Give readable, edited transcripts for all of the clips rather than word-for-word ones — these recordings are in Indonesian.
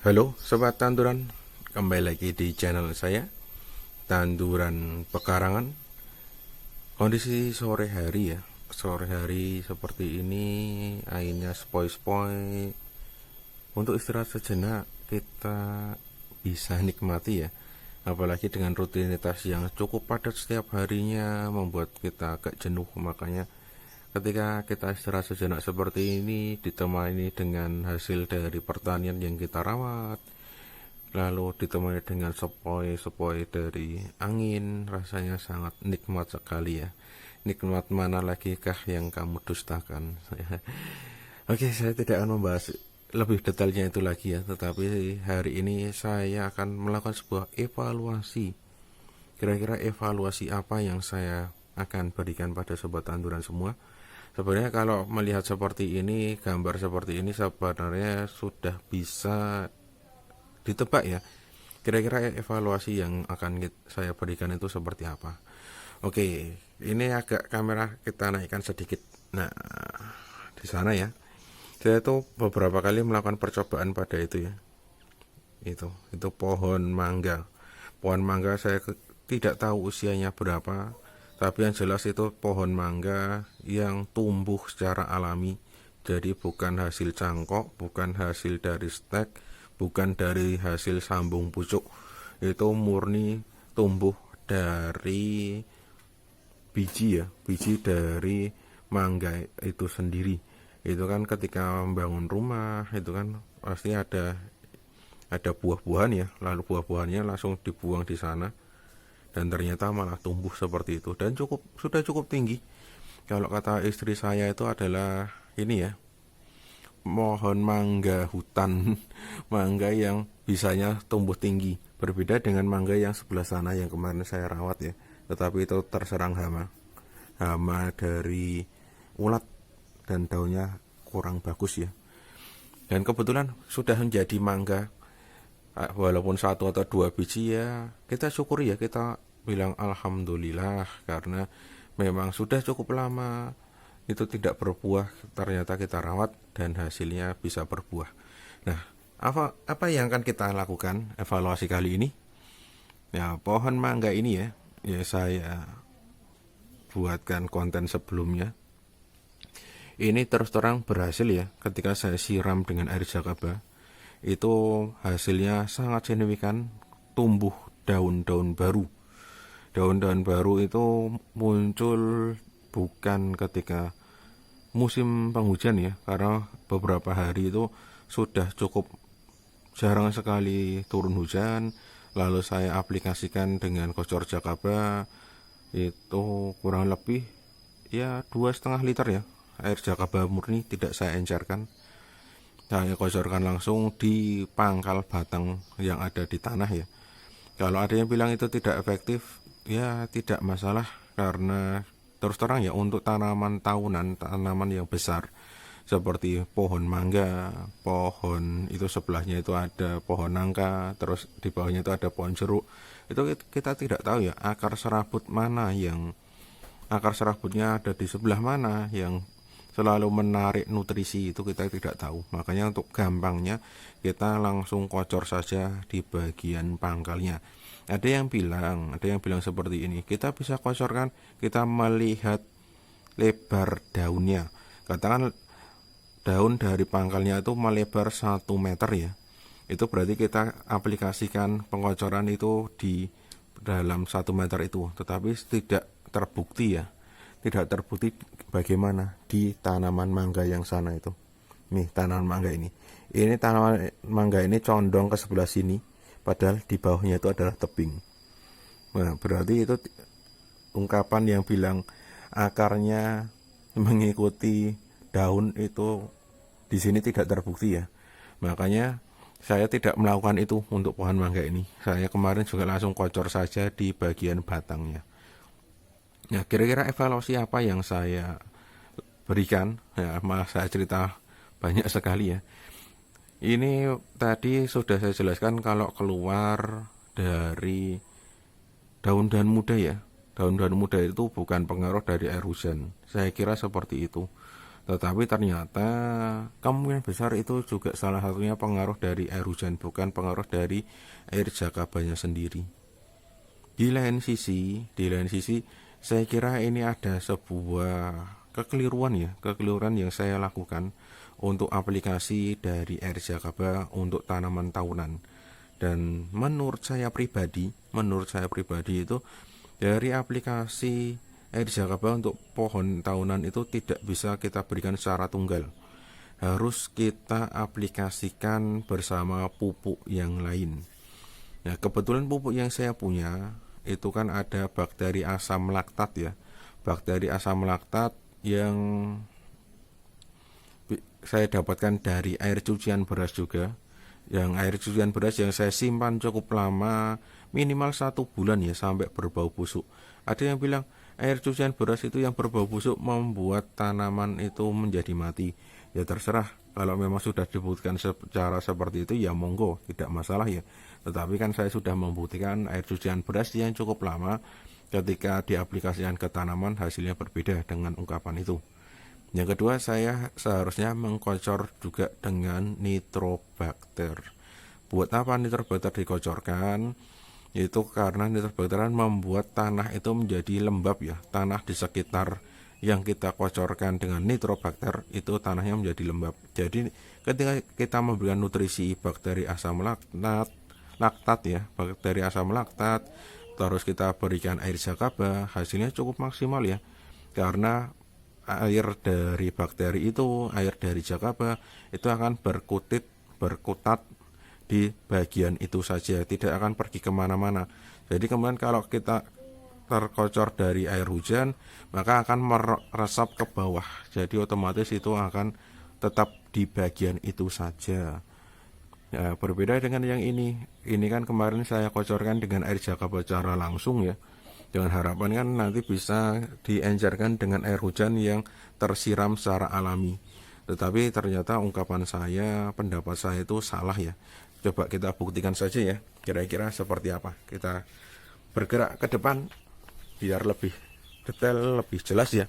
Halo Sobat Tanduran, kembali lagi di channel saya, Tanduran Pekarangan. Kondisi sore hari ya, sore hari seperti ini, airnya sepoi-sepoi. Untuk istirahat sejenak kita bisa nikmati ya. Apalagi dengan rutinitas yang cukup padat setiap harinya membuat kita agak jenuh. Makanya ketika kita istirahat sejenak seperti ini ditemani dengan hasil dari pertanian yang kita rawat, lalu ditemani dengan sepoi-sepoi dari angin, rasanya sangat nikmat sekali ya. Nikmat mana lagi kah yang kamu dustakan? Oke, saya tidak akan membahas lebih detailnya itu lagi ya, tetapi hari ini saya akan melakukan sebuah evaluasi. Kira-kira evaluasi apa yang saya akan berikan pada sobat tanduran semua? Sebenarnya kalau melihat seperti ini, gambar seperti ini sebenarnya sudah bisa ditebak ya. Kira-kira evaluasi yang akan saya berikan itu seperti apa? Oke, ini agak kamera kita naikkan sedikit. Nah, di sana ya. Saya tuh beberapa kali melakukan percobaan pada itu ya. Itu pohon mangga. Pohon mangga saya tidak tahu usianya berapa, tapi yang jelas itu pohon mangga yang tumbuh secara alami. Jadi bukan hasil cangkok, bukan hasil dari stek, bukan dari hasil sambung pucuk. Itu murni tumbuh dari biji ya, biji dari mangga itu sendiri. Itu kan ketika membangun rumah itu kan pasti ada buah-buahan ya, lalu buah-buahannya langsung dibuang di sana dan ternyata malah tumbuh seperti itu dan sudah cukup tinggi. Kalau kata istri saya itu adalah ini ya, pohon mangga hutan. Mangga yang bisanya tumbuh tinggi, berbeda dengan mangga yang sebelah sana yang kemarin saya rawat ya, tetapi itu terserang hama dari ulat dan daunnya kurang bagus ya. Dan kebetulan sudah menjadi mangga, walaupun satu atau dua biji ya kita syukuri ya, kita bilang alhamdulillah karena memang sudah cukup lama itu tidak berbuah, ternyata kita rawat dan hasilnya bisa berbuah. Nah, apa yang akan kita lakukan evaluasi kali ini? Ya, pohon mangga ini ya saya buatkan konten sebelumnya. Ini terus terang berhasil ya, ketika saya siram dengan air jakaba itu hasilnya sangat signifikan, tumbuh daun-daun baru. Daun-daun baru itu muncul bukan ketika musim penghujan ya, karena beberapa hari itu sudah cukup jarang sekali turun hujan. Lalu saya aplikasikan dengan kocor jakaba itu kurang lebih ya 2,5 liter ya, air jakaba murni, tidak saya encerkan. Saya kocorkan langsung di pangkal batang yang ada di tanah ya. Kalau ada yang bilang itu tidak efektif, ya tidak masalah, karena terus terang ya untuk tanaman tahunan, tanaman yang besar seperti pohon mangga, pohon itu sebelahnya itu ada pohon nangka, terus di bawahnya itu ada pohon jeruk. Itu kita tidak tahu ya akar serabutnya ada di sebelah mana yang selalu menarik nutrisi, itu kita tidak tahu. Makanya untuk gampangnya kita langsung kocor saja di bagian pangkalnya. Ada yang bilang seperti ini, kita bisa kocorkan, kita melihat lebar daunnya. Katakan daun dari pangkalnya itu melebar 1 meter ya, itu berarti kita aplikasikan pengocoran itu di dalam 1 meter itu. Tetapi tidak terbukti ya, tidak terbukti bagaimana di tanaman mangga yang sana itu. Nih tanaman mangga ini tanaman mangga ini condong ke sebelah sini, padahal di bawahnya itu adalah tebing. Nah, berarti itu ungkapan yang bilang akarnya mengikuti daun itu di sini tidak terbukti ya. Makanya saya tidak melakukan itu untuk pohon mangga ini. Saya kemarin juga langsung kocor saja di bagian batangnya. Nah, kira-kira evaluasi apa yang saya berikan? Ya, malah saya cerita banyak sekali ya. Ini tadi sudah saya jelaskan kalau keluar dari daun-daun muda ya. Daun-daun muda itu bukan pengaruh dari air hujan. Saya kira seperti itu. Tetapi ternyata kemungkinan besar itu juga salah satunya pengaruh dari air hujan, bukan pengaruh dari air Jakabanya sendiri. Di lain sisi, saya kira ini ada sebuah kekeliruan yang saya lakukan untuk aplikasi dari air Jakaba untuk tanaman tahunan. Dan menurut saya pribadi itu dari aplikasi air Jakaba untuk pohon tahunan itu tidak bisa kita berikan secara tunggal. Harus kita aplikasikan bersama pupuk yang lain. Nah, kebetulan pupuk yang saya punya itu kan ada bakteri asam laktat ya. Bakteri asam laktat yang saya dapatkan dari air cucian beras juga. Yang air cucian beras yang saya simpan cukup lama, minimal 1 bulan ya, sampai berbau busuk. Ada yang bilang air cucian beras itu yang berbau busuk membuat tanaman itu menjadi mati. Ya terserah, kalau memang sudah dibuktikan secara seperti itu ya monggo, tidak masalah ya. Tetapi kan saya sudah membuktikan air cucian beras yang cukup lama, ketika diaplikasikan ke tanaman hasilnya berbeda dengan ungkapan itu. Yang kedua, saya seharusnya mengkocor juga dengan nitrobakter. Buat apa nitrobakter dikocorkan? Itu karena nitrobakter membuat tanah itu menjadi lembab ya. Tanah di sekitar yang kita kocorkan dengan nitrobakter itu tanahnya menjadi lembab. Jadi ketika kita memberikan nutrisi bakteri asam laktat ya, bakteri asam laktat, terus kita berikan air Jakaba, hasilnya cukup maksimal ya. Karena air dari bakteri itu, air dari Jakaba itu akan berkutat di bagian itu saja, tidak akan pergi kemana-mana. Jadi kemudian kalau kita terkocor dari air hujan, maka akan meresap ke bawah. Jadi otomatis itu akan tetap di bagian itu saja. Ya, berbeda dengan yang ini. Ini kan kemarin saya kocorkan dengan air Jakaba secara langsung ya. Dengan harapan kan nanti bisa diencerkan dengan air hujan yang tersiram secara alami. Tetapi ternyata ungkapan saya, pendapat saya itu salah ya. Coba kita buktikan saja ya, kira-kira seperti apa. Kita bergerak ke depan biar lebih detail, lebih jelas ya.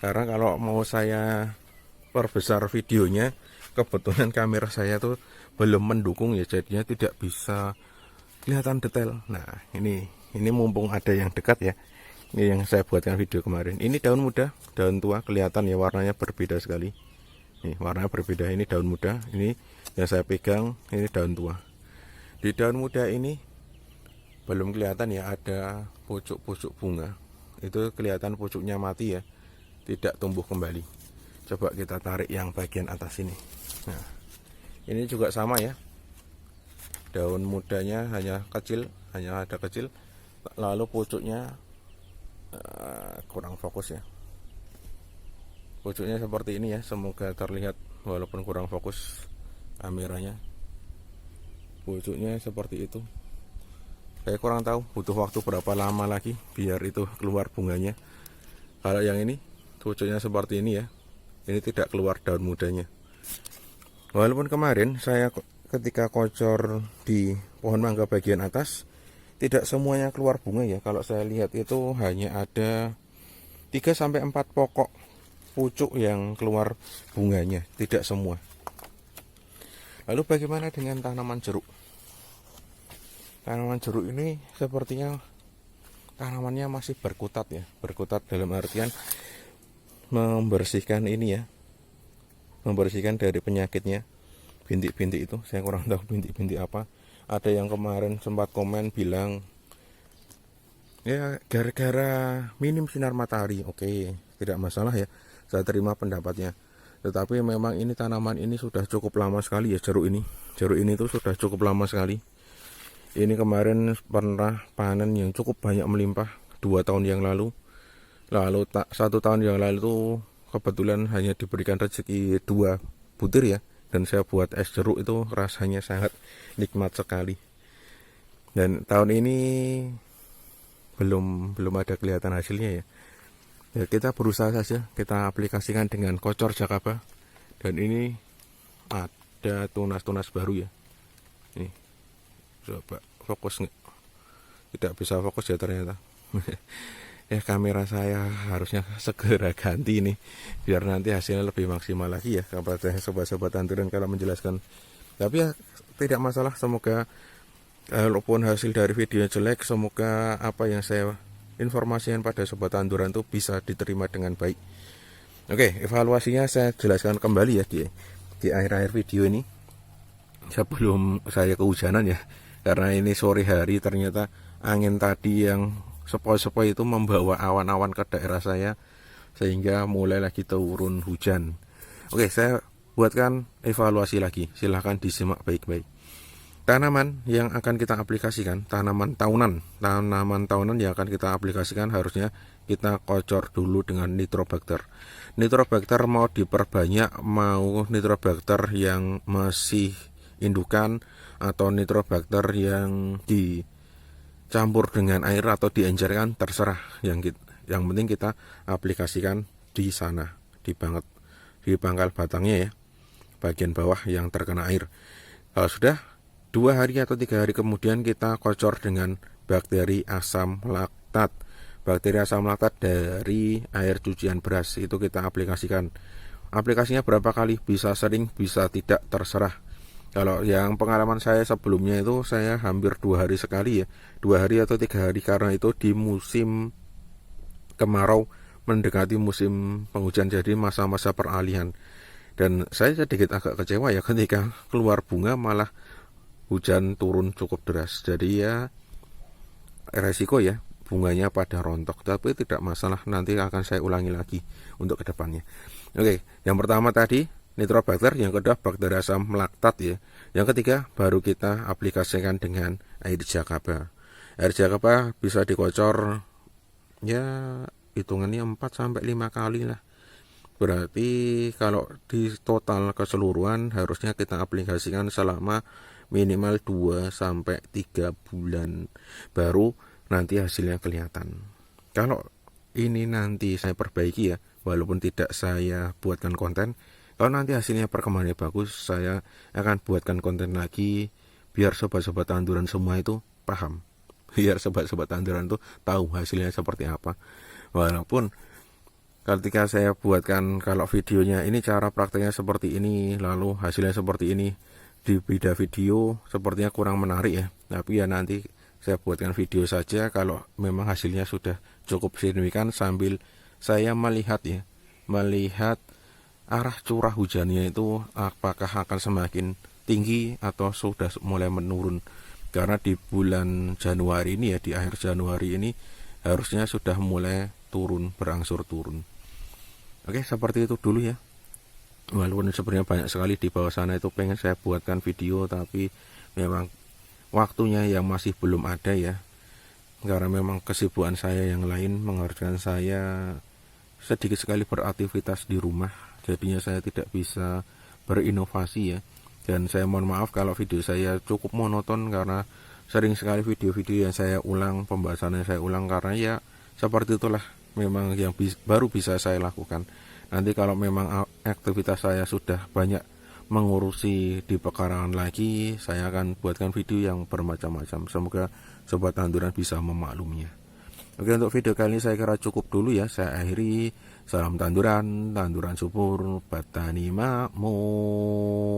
Karena kalau mau saya perbesar videonya, kebetulan kamera saya tuh belum mendukung ya, jadinya tidak bisa kelihatan detail. Nah, ini mumpung ada yang dekat ya. Ini yang saya buatkan video kemarin. Ini daun muda, daun tua, kelihatan ya warnanya berbeda sekali. Nih, warnanya berbeda. Ini daun muda, ini yang saya pegang, ini daun tua. Di daun muda ini belum kelihatan ya, ada pucuk-pucuk bunga. Itu kelihatan pucuknya mati ya, tidak tumbuh kembali. Coba kita tarik yang bagian atas ini. Nah, ini juga sama ya. Daun mudanya hanya ada kecil, lalu pucuknya kurang fokus ya. Pucuknya seperti ini ya, semoga terlihat walaupun kurang fokus kameranya. Pucuknya seperti itu. Saya kurang tahu butuh waktu berapa lama lagi biar itu keluar bunganya. Kalau yang ini pucuknya seperti ini ya, ini tidak keluar daun mudanya. Walaupun kemarin saya ketika kocor di pohon mangga bagian atas tidak semuanya keluar bunga ya. Kalau saya lihat itu hanya ada 3-4 pokok pucuk yang keluar bunganya, tidak semua. Lalu bagaimana dengan tanaman jeruk? Tanaman jeruk ini sepertinya tanamannya masih berkutat ya. Berkutat dalam artian membersihkan ini ya, membersihkan dari penyakitnya. Bintik-bintik itu saya kurang tahu bintik-bintik apa. Ada yang kemarin sempat komen bilang ya gara-gara minim sinar matahari. Oke, tidak masalah ya, saya terima pendapatnya. Tetapi memang ini tanaman ini sudah cukup lama sekali ya, jeruk ini tuh sudah cukup lama sekali. Ini kemarin pernah panen yang cukup banyak melimpah 2 tahun yang lalu. Lalu 1 tahun yang lalu tuh kebetulan hanya diberikan rezeki 2 butir ya. Dan saya buat es jeruk itu rasanya sangat nikmat sekali. Dan tahun ini belum ada kelihatan hasilnya ya. Ya kita berusaha saja, kita aplikasikan dengan kocor Jakaba. Dan ini ada tunas-tunas baru ya. Nih, coba fokus nggak? Tidak bisa fokus ya ternyata. kamera saya harusnya segera ganti nih, biar nanti hasilnya lebih maksimal lagi ya kepada sobat-sobat tanduran kalau menjelaskan. Tapi ya tidak masalah, semoga walaupun hasil dari video jelek, semoga apa yang saya informasikan pada sobat tanduran itu bisa diterima dengan baik. Oke, evaluasinya saya jelaskan kembali ya di akhir-akhir video ini, sebelum saya kehujanan ya, karena ini sore hari ternyata angin tadi yang sepoi-sepoi itu membawa awan-awan ke daerah saya, sehingga mulai lagi turun hujan. Oke, saya buatkan evaluasi lagi, silahkan disimak baik-baik. Tanaman yang akan kita aplikasikan, tanaman tahunan yang akan kita aplikasikan harusnya kita kocor dulu dengan Nitrobacter. Nitrobacter mau diperbanyak, mau Nitrobacter yang masih indukan, atau Nitrobacter yang dicampur dengan air atau diencerkan, terserah. Yang penting kita aplikasikan di sana, di pangkal batangnya ya, bagian bawah yang terkena air. Kalau sudah 2 hari atau 3 hari kemudian kita kocor dengan bakteri asam laktat. Bakteri asam laktat dari air cucian beras itu kita aplikasikan. Aplikasinya berapa kali? Bisa sering, bisa tidak, terserah. Kalau yang pengalaman saya sebelumnya itu saya hampir 2 hari sekali ya, 2 hari atau 3 hari, karena itu di musim kemarau mendekati musim penghujan, jadi masa-masa peralihan. Dan saya sedikit agak kecewa ya ketika keluar bunga malah hujan turun cukup deras. Jadi ya resiko ya, bunganya pada rontok. Tapi tidak masalah, nanti akan saya ulangi lagi untuk kedepannya. Oke, yang pertama tadi Nitrobacter, yang kedua bakteri asam laktat ya. Yang ketiga baru kita aplikasikan dengan air jakaba. Air jakaba bisa dikocor ya hitungannya 4-5 kali lah. Berarti kalau di total keseluruhan harusnya kita aplikasikan selama minimal 2-3 bulan, baru nanti hasilnya kelihatan. Kalau ini nanti saya perbaiki ya, walaupun tidak saya buatkan konten, kalau nanti hasilnya perkembangannya bagus, saya akan buatkan konten lagi biar sobat-sobat tanduran semua itu paham, biar sobat-sobat tanduran itu tahu hasilnya seperti apa. Walaupun ketika saya buatkan, kalau videonya ini cara prakteknya seperti ini, lalu hasilnya seperti ini, di beda video sepertinya kurang menarik ya. Tapi ya nanti saya buatkan video saja kalau memang hasilnya sudah cukup signifikan, sambil saya melihat arah curah hujannya itu apakah akan semakin tinggi atau sudah mulai menurun. Karena di bulan Januari ini ya, di akhir Januari ini harusnya sudah mulai turun, berangsur turun. Oke, seperti itu dulu ya. Walaupun sebenarnya banyak sekali di bawah sana itu pengen saya buatkan video, tapi memang waktunya yang masih belum ada ya. Karena memang kesibukan saya yang lain mengharuskan saya sedikit sekali beraktivitas di rumah. Jadinya saya tidak bisa berinovasi ya. Dan saya mohon maaf kalau video saya cukup monoton, karena sering sekali video-video yang saya ulang, pembahasannya saya ulang, karena ya seperti itulah memang yang baru bisa saya lakukan. Nanti kalau memang aktivitas saya sudah banyak mengurusi di pekarangan lagi, saya akan buatkan video yang bermacam-macam. Semoga sobat tanduran bisa memakluminya. Oke, untuk video kali ini saya kira cukup dulu ya. Saya akhiri. Salam tanduran, tanduran subur, petani makmur.